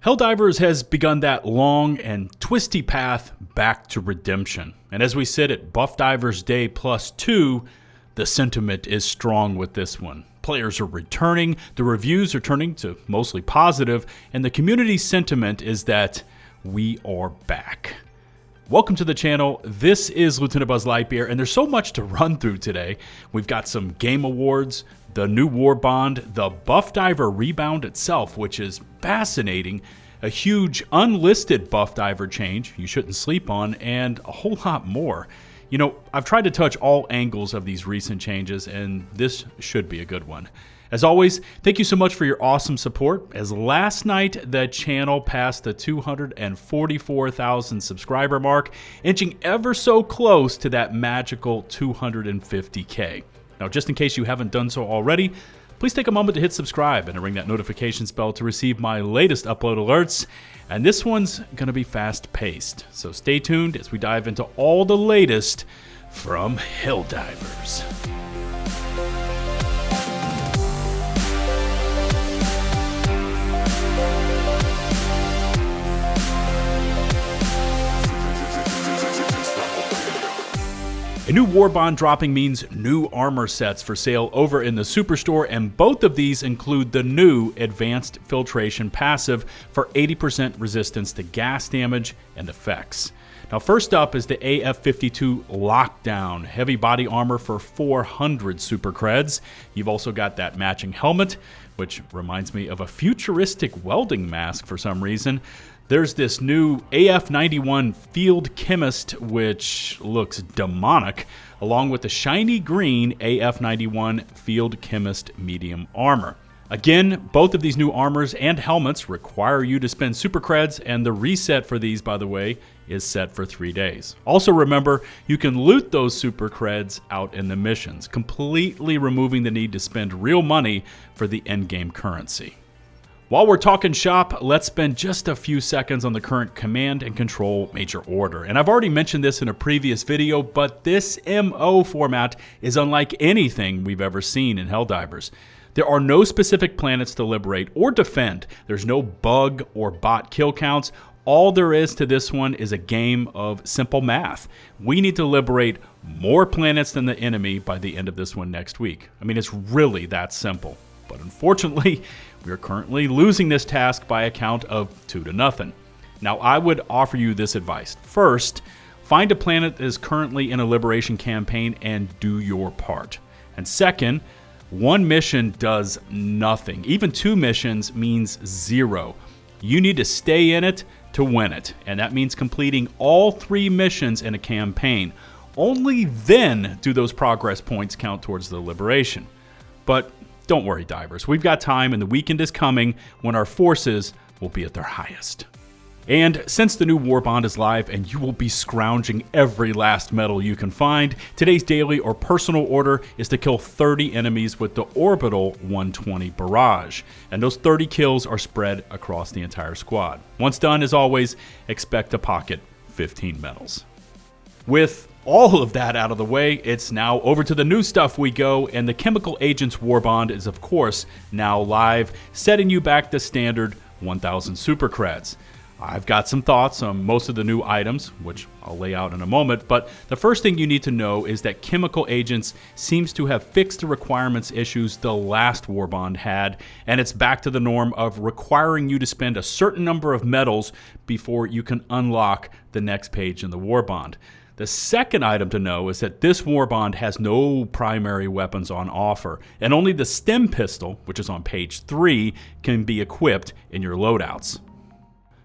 Helldivers has begun that long and twisty path back to redemption. And as we sit at Buff Divers Day +2, the sentiment is strong with this one. Players are returning, the reviews are turning to mostly positive, and the community sentiment is that we are back. Welcome to the channel. This is LtBuzzLitebeer, and there's so much to run through today. We've got some game awards, the new Warbond, the Buff Diver Rebound itself, which is fascinating, a huge unlisted Buff Diver change you shouldn't sleep on, and a whole lot more. You know, I've tried to touch all angles of these recent changes, and this should be a good one. As always, thank you so much for your awesome support, as last night the channel passed the 244,000 subscriber mark, inching ever so close to that magical 250K. Now, just in case you haven't done so already, please take a moment to hit subscribe and to ring that notifications bell to receive my latest upload alerts. And this one's going to be fast-paced, so stay tuned as we dive into all the latest from Helldivers. A new Warbond dropping means new armor sets for sale over in the Superstore, and both of these include the new Advanced Filtration passive for 80% resistance to gas damage and effects. Now, first up is the AF52 Lockdown, heavy body armor for 400 super creds. You've also got that matching helmet, which reminds me of a futuristic welding mask for some reason. There's this new AF91 Field Chemist, which looks demonic, along with the shiny green AF91 Field Chemist medium armor. Again, both of these new armors and helmets require you to spend super creds, and the reset for these, by the way, is set for 3 days. Also remember, you can loot those super creds out in the missions, completely removing the need to spend real money for the endgame currency. While we're talking shop, let's spend just a few seconds on the current command and control major order. And I've already mentioned this in a previous video, but this MO format is unlike anything we've ever seen in Helldivers. There are no specific planets to liberate or defend. There's no bug or bot kill counts. All there is to this one is a game of simple math. We need to liberate more planets than the enemy by the end of this one next week. I mean, it's really that simple. But unfortunately, we are currently losing this task by a count of 2-0. Now, I would offer you this advice. First, find a planet that is currently in a liberation campaign and do your part. And second, one mission does nothing. Even 2 missions means 0. You need to stay in it to win it. And that means completing all 3 missions in a campaign. Only then do those progress points count towards the liberation. But don't worry, divers. We've got time, and the weekend is coming when our forces will be at their highest. And since the new Warbond is live and you will be scrounging every last medal you can find, today's daily or personal order is to kill 30 enemies with the Orbital 120 Barrage. And those 30 kills are spread across the entire squad. Once done, as always, expect to pocket 15 medals. With all of that out of the way, it's now over to the new stuff we go, and the Chemical Agents Warbond is of course now live, setting you back to standard 1000 super creds. I've got some thoughts on most of the new items, which I'll lay out in a moment, but the first thing you need to know is that Chemical Agents seems to have fixed the requirements issues the last Warbond had, and it's back to the norm of requiring you to spend a certain number of medals before you can unlock the next page in the Warbond. The second item to know is that this Warbond has no primary weapons on offer, and only the stem pistol, which is on page 3, can be equipped in your loadouts.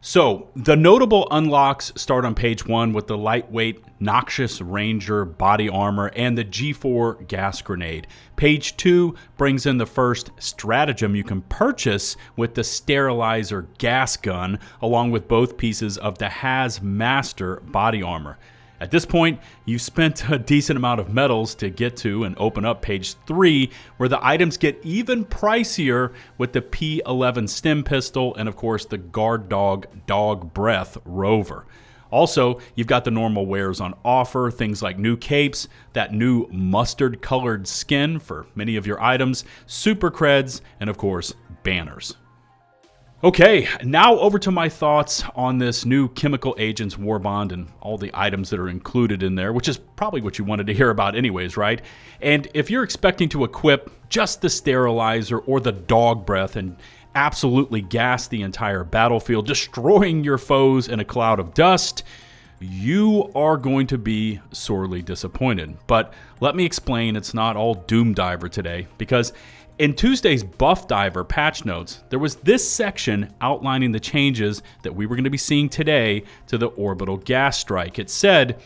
So, the notable unlocks start on page 1 with the lightweight Noxious Ranger body armor and the G4 gas grenade. Page 2 brings in the first stratagem you can purchase with the Sterilizer gas gun, along with both pieces of the Haz Master body armor. At this point, you've spent a decent amount of medals to get to and open up page 3, where the items get even pricier with the P11 stem pistol and, of course, the Guard Dog Dog Breath Rover. Also, you've got the normal wares on offer, things like new capes, that new mustard-colored skin for many of your items, super creds, and, of course, banners. Okay, now over to my thoughts on this new Chemical Agents Warbond and all the items that are included in there, which is probably what you wanted to hear about anyways, right? And if you're expecting to equip just the sterilizer or the dog breath and absolutely gas the entire battlefield, destroying your foes in a cloud of dust, you are going to be sorely disappointed. But let me explain, it's not all Doomdiver today, because in Tuesday's Buff Diver patch notes, there was this section outlining the changes that we were going to be seeing today to the orbital gas strike. It said,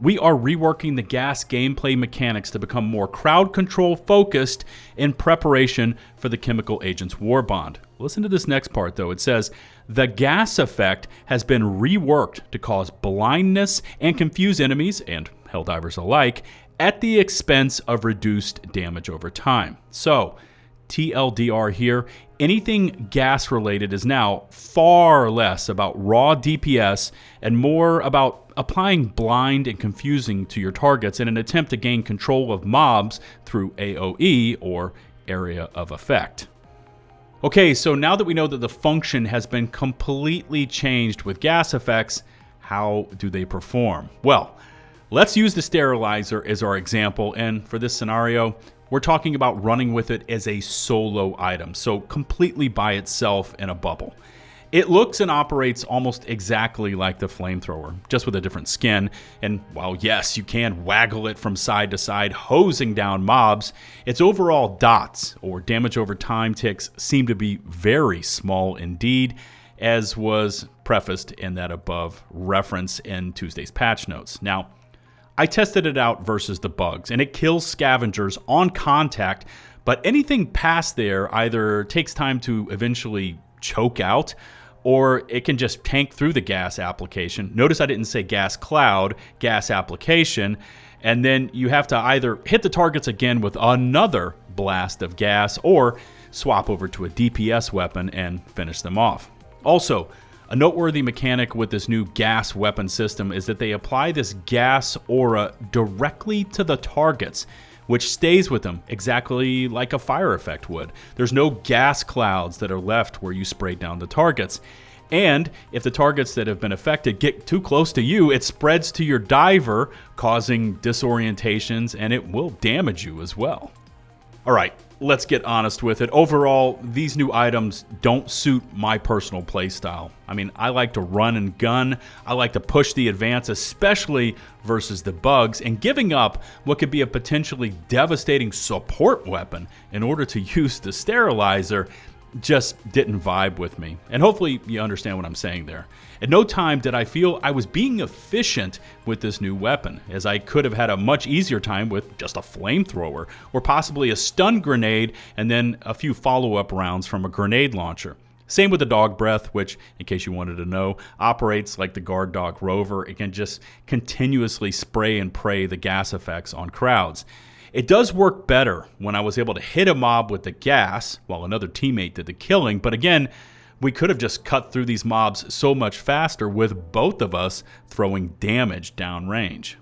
we are reworking the gas gameplay mechanics to become more crowd control focused in preparation for the Chemical Agents Warbond. Listen to this next part though. It says, the gas effect has been reworked to cause blindness and confuse enemies and Helldivers alike at the expense of reduced damage over time. So, TLDR here, anything gas related is now far less about raw DPS and more about applying blind and confusing to your targets in an attempt to gain control of mobs through AoE or area of effect. Okay, so now that we know that the function has been completely changed with gas effects, how do they perform? Well, let's use the sterilizer as our example, and for this scenario, we're talking about running with it as a solo item, so completely by itself in a bubble. It looks and operates almost exactly like the flamethrower, just with a different skin, and while yes, you can waggle it from side to side, hosing down mobs, its overall dots, or damage over time ticks, seem to be very small indeed, as was prefaced in that above reference in Tuesday's patch notes. Now, I tested it out versus the bugs, and it kills scavengers on contact, but anything past there either takes time to eventually choke out, or it can just tank through the gas application. Notice I didn't say gas cloud, gas application, and then you have to either hit the targets again with another blast of gas, or swap over to a DPS weapon and finish them off. Also, a noteworthy mechanic with this new gas weapon system is that they apply this gas aura directly to the targets, which stays with them exactly like a fire effect would. There's no gas clouds that are left where you spray down the targets. And if the targets that have been affected get too close to you, it spreads to your diver, causing disorientations, and it will damage you as well. All right, let's get honest with it. Overall, these new items don't suit my personal playstyle. I mean, I like to run and gun. I like to push the advance, especially versus the bugs, and giving up what could be a potentially devastating support weapon in order to use the sterilizer just didn't vibe with me. And hopefully you understand what I'm saying there. At no time did I feel I was being efficient with this new weapon, as I could have had a much easier time with just a flamethrower, or possibly a stun grenade and then a few follow-up rounds from a grenade launcher. Same with the dog breath, which, in case you wanted to know, operates like the guard dog rover. It can just continuously spray and pray the gas effects on crowds. It does work better when I was able to hit a mob with the gas while another teammate did the killing, but again, we could have just cut through these mobs so much faster with both of us throwing damage downrange.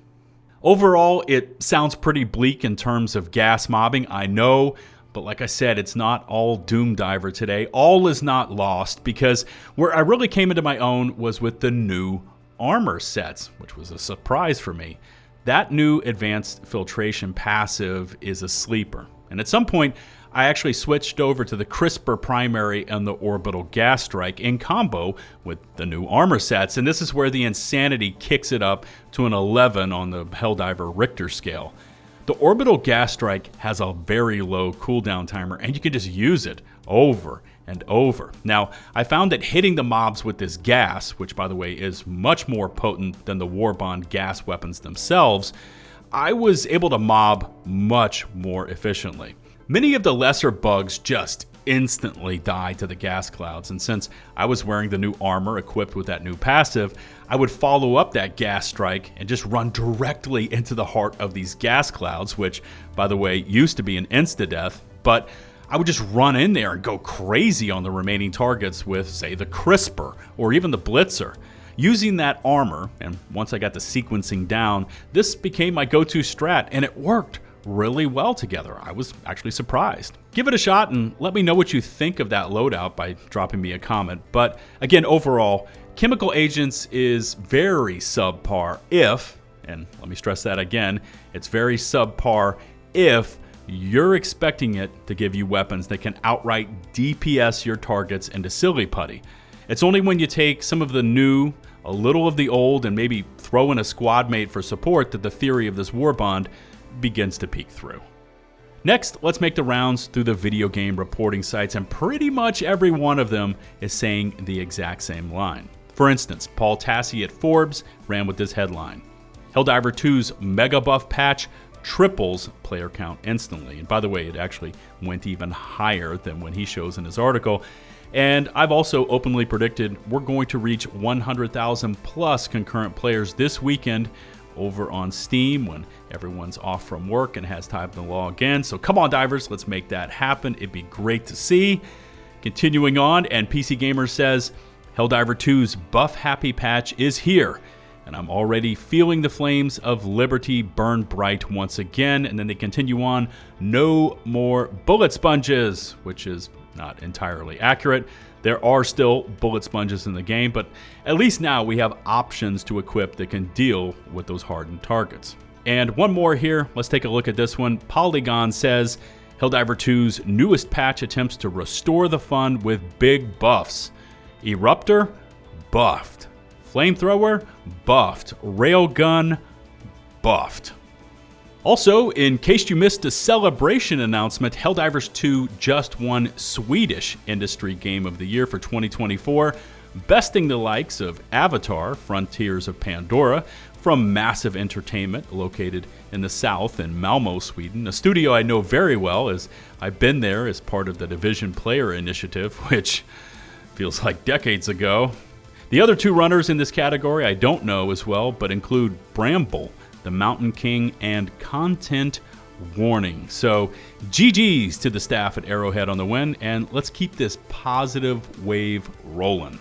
Overall, it sounds pretty bleak in terms of gas mobbing, I know, but like I said, it's not all Doomdiver today. All is not lost, because where I really came into my own was with the new armor sets, which was a surprise for me. That new advanced filtration passive is a sleeper, and at some point I actually switched over to the crisper primary and the orbital gas strike in combo with the new armor sets, and this is where the insanity kicks it up to an 11 on the Helldiver Richter scale. The orbital gas strike has a very low cooldown timer, and you can just use it over and over. Now, I found that hitting the mobs with this gas, which by the way is much more potent than the Warbond gas weapons themselves, I was able to mob much more efficiently. Many of the lesser bugs just instantly die to the gas clouds, and since I was wearing the new armor equipped with that new passive, I would follow up that gas strike and just run directly into the heart of these gas clouds, which, by the way, used to be an insta-death, but I would just run in there and go crazy on the remaining targets with, say, the Crisper or even the Blitzer. Using that armor, and once I got the sequencing down, this became my go-to strat, and it worked really well together. I was actually surprised. Give it a shot and let me know what you think of that loadout by dropping me a comment. But again, overall, Chemical Agents is very subpar if, and let me stress that again, it's very subpar if you're expecting it to give you weapons that can outright DPS your targets into silly putty. It's only when you take some of the new, a little of the old, and maybe throw in a squad mate for support that the theory of this Warbond begins to peek through. Next, let's make the rounds through the video game reporting sites, and pretty much every one of them is saying the exact same line. For instance, Paul Tassi at Forbes ran with this headline: Helldiver 2's Mega Buff patch triples player count instantly. And by the way, it actually went even higher than when he shows in his article. And I've also openly predicted we're going to reach 100,000 plus concurrent players this weekend over on Steam when everyone's off from work and has time to log in. So come on, divers, let's make that happen. It'd be great to see. Continuing on, and PC Gamer says Helldiver 2's Buff Happy patch is here. And I'm already feeling the flames of liberty burn bright once again. And then they continue on, no more bullet sponges, which is not entirely accurate. There are still bullet sponges in the game, but at least now we have options to equip that can deal with those hardened targets. And one more here, let's take a look at this one. Polygon says Helldiver 2's newest patch attempts to restore the fun with big buffs. Eruptor, buffed. Flamethrower, buffed. Railgun, buffed. Also, in case you missed the celebration announcement, Helldivers 2 just won Swedish Industry Game of the Year for 2024, besting the likes of Avatar: Frontiers of Pandora from Massive Entertainment, located in the south in Malmö, Sweden, a studio I know very well as I've been there as part of the Division Player Initiative, which feels like decades ago. The other two runners in this category I don't know as well, but include Bramble, the Mountain King, and Content Warning. So GG's to the staff at Arrowhead on the win, and let's keep this positive wave rolling.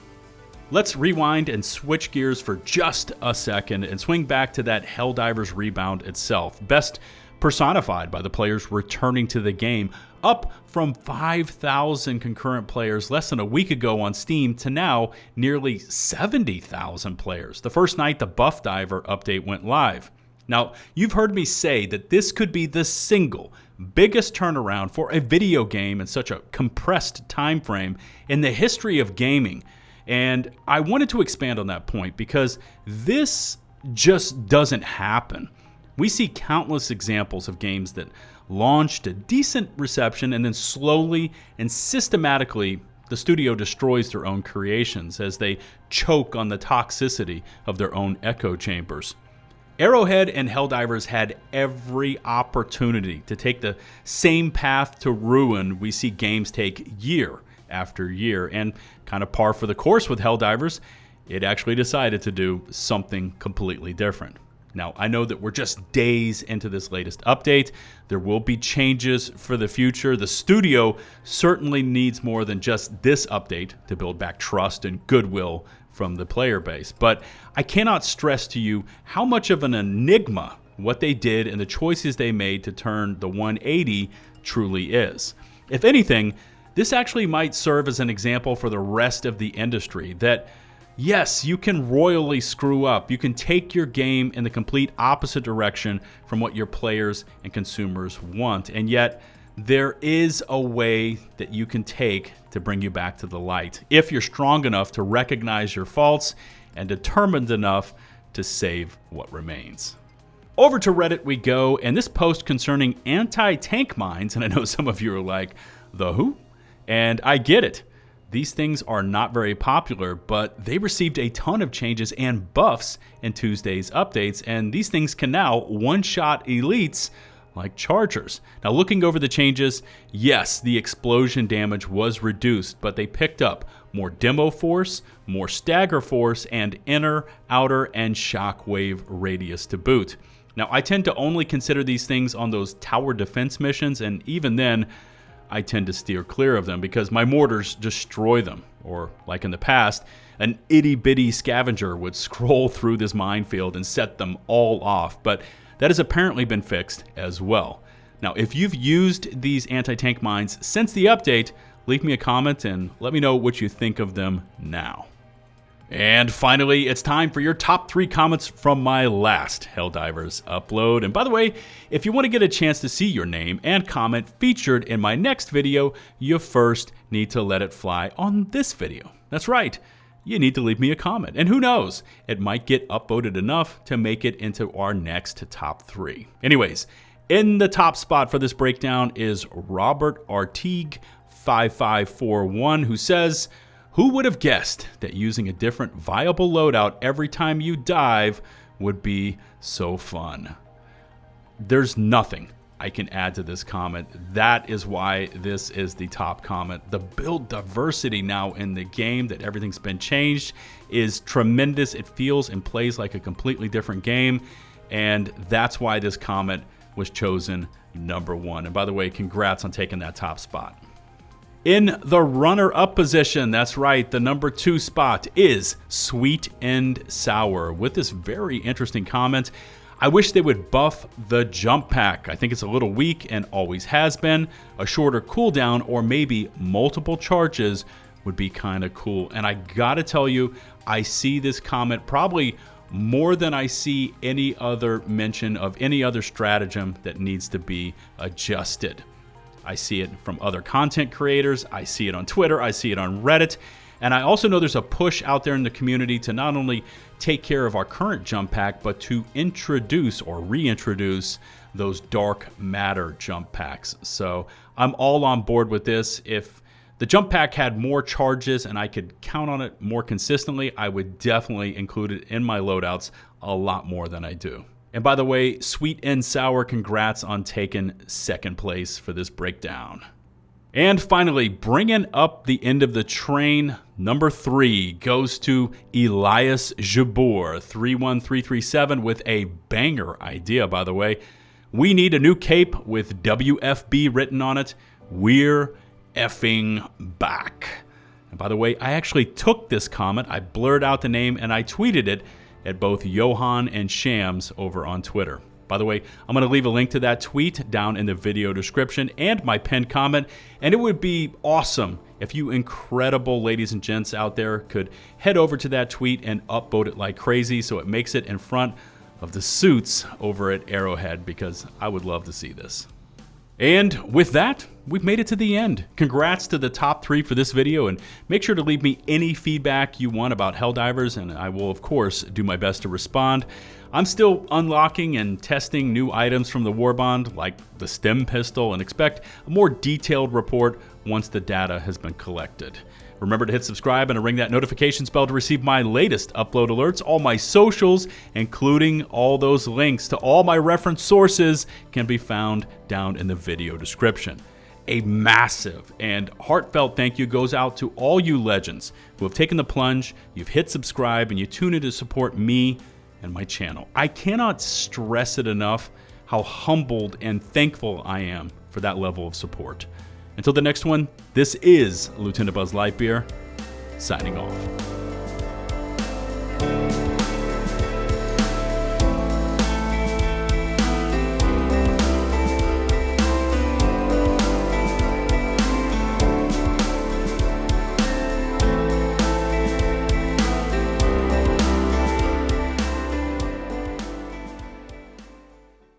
Let's rewind and switch gears for just a second and swing back to that Helldivers Rebound itself, best personified by the players returning to the game, up from 5,000 concurrent players less than a week ago on Steam to now nearly 70,000 players, the first night the Buff Diver update went live. Now, you've heard me say that this could be the single biggest turnaround for a video game in such a compressed time frame in the history of gaming. And I wanted to expand on that point because this just doesn't happen. We see countless examples of games that launched a decent reception and then slowly and systematically the studio destroys their own creations as they choke on the toxicity of their own echo chambers. Arrowhead and Helldivers had every opportunity to take the same path to ruin we see games take year after year, and kind of par for the course with Helldivers, it actually decided to do something completely different. Now, I know that we're just days into this latest update. There will be changes for the future. The studio certainly needs more than just this update to build back trust and goodwill from the player base. But I cannot stress to you how much of an enigma what they did and the choices they made to turn the 180 truly is. If anything, this actually might serve as an example for the rest of the industry that yes, you can royally screw up. You can take your game in the complete opposite direction from what your players and consumers want. And yet, there is a way that you can take to bring you back to the light if you're strong enough to recognize your faults and determined enough to save what remains. Over to Reddit we go, and this post concerning anti-tank mines, and I know some of you are like, the who? And I get it. These things are not very popular, but they received a ton of changes and buffs in Tuesday's updates, and these things can now one-shot elites like chargers. Now, looking over the changes, yes, the explosion damage was reduced, but they picked up more demo force, more stagger force, and inner, outer, and shockwave radius to boot. Now, I tend to only consider these things on those tower defense missions, and even then, I tend to steer clear of them because my mortars destroy them. Or, like in the past, an itty-bitty scavenger would scroll through this minefield and set them all off. But that has apparently been fixed as well. Now, if you've used these anti-tank mines since the update, leave me a comment and let me know what you think of them now. And finally, it's time for your top 3 comments from my last Helldivers upload. And by the way, if you want to get a chance to see your name and comment featured in my next video, you first need to let it fly on this video. That's right, you need to leave me a comment. And who knows, it might get upvoted enough to make it into our next top 3. Anyways, in the top spot for this breakdown is Robert Artigue 5541, who says, "Who would have guessed that using a different viable loadout every time you dive would be so fun?" There's nothing I can add to this comment. That is why this is the top comment. The build diversity now in the game, that everything's been changed, is tremendous. It feels and plays like a completely different game, and that's why this comment was chosen number 1. And by the way, congrats on taking that top spot. In the runner-up position, that's right, the number 2 spot is Sweet and Sour with this very interesting comment. "I wish they would buff the jump pack. I think it's a little weak and always has been. A shorter cooldown or maybe multiple charges would be kind of cool." And I gotta tell you, I see this comment probably more than I see any other mention of any other stratagem that needs to be adjusted. I see it from other content creators, I see it on Twitter, I see it on Reddit, and I also know there's a push out there in the community to not only take care of our current jump pack, but to introduce or reintroduce those dark matter jump packs. So I'm all on board with this. If the jump pack had more charges and I could count on it more consistently, I would definitely include it in my loadouts a lot more than I do. And by the way, Sweet and Sour, congrats on taking 2nd place for this breakdown. And finally, bringing up the end of the train, number 3 goes to Elias Jabor 31337 with a banger idea, by the way. "We need a new cape with WFB written on it. We're effing back." And by the way, I actually took this comment, I blurred out the name, and I tweeted it at both Johan and Shams over on Twitter. By the way, I'm going to leave a link to that tweet down in the video description and my pinned comment, and it would be awesome if you incredible ladies and gents out there could head over to that tweet and upvote it like crazy so it makes it in front of the suits over at Arrowhead, because I would love to see this. And with that, we've made it to the end. Congrats to the top 3 for this video, and make sure to leave me any feedback you want about Helldivers, and I will of course do my best to respond. I'm still unlocking and testing new items from the Warbond, like the stem pistol, and expect a more detailed report once the data has been collected. Remember to hit subscribe and ring that notifications bell to receive my latest upload alerts. All my socials, including all those links to all my reference sources, can be found down in the video description. A massive and heartfelt thank you goes out to all you legends who have taken the plunge, you've hit subscribe, and you tune in to support me and my channel. I cannot stress it enough how humbled and thankful I am for that level of support. Until the next one, this is LtBuzzLitebeer, signing off.